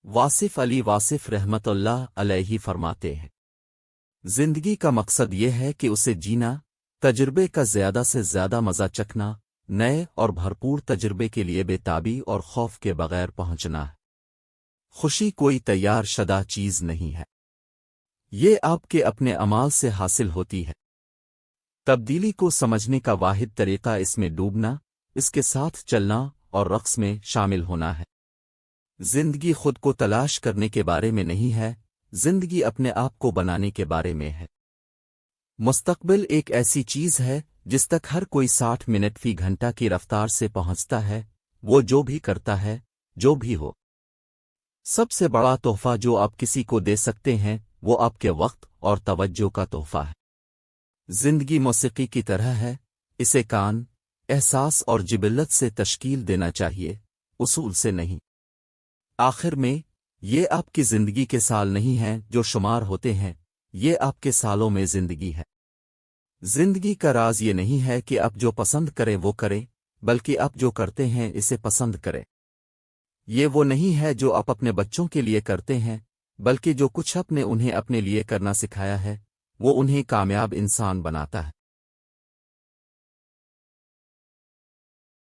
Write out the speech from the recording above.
واصف علی واصف رحمت اللہ علیہ فرماتے ہیں، زندگی کا مقصد یہ ہے کہ اسے جینا، تجربے کا زیادہ سے زیادہ مزہ چکھنا، نئے اور بھرپور تجربے کے لیے بے تابی اور خوف کے بغیر پہنچنا ہے۔ خوشی کوئی تیار شدہ چیز نہیں ہے، یہ آپ کے اپنے اعمال سے حاصل ہوتی ہے۔ تبدیلی کو سمجھنے کا واحد طریقہ اس میں ڈوبنا، اس کے ساتھ چلنا اور رقص میں شامل ہونا ہے۔ زندگی خود کو تلاش کرنے کے بارے میں نہیں ہے، زندگی اپنے آپ کو بنانے کے بارے میں ہے۔ مستقبل ایک ایسی چیز ہے جس تک ہر کوئی 60 منٹ فی گھنٹہ کی رفتار سے پہنچتا ہے، وہ جو بھی کرتا ہے، جو بھی ہو۔ سب سے بڑا تحفہ جو آپ کسی کو دے سکتے ہیں وہ آپ کے وقت اور توجہ کا تحفہ ہے۔ زندگی موسیقی کی طرح ہے، اسے کان، احساس اور جبلت سے تشکیل دینا چاہیے، اصول سے نہیں۔ آخر میں، یہ آپ کی زندگی کے سال نہیں ہیں جو شمار ہوتے ہیں، یہ آپ کے سالوں میں زندگی ہے۔ زندگی کا راز یہ نہیں ہے کہ آپ جو پسند کریں وہ کریں، بلکہ آپ جو کرتے ہیں اسے پسند کریں۔ یہ وہ نہیں ہے جو آپ اپنے بچوں کے لیے کرتے ہیں، بلکہ جو کچھ آپ نے انہیں اپنے لیے کرنا سکھایا ہے، وہ انہیں کامیاب انسان بناتا ہے۔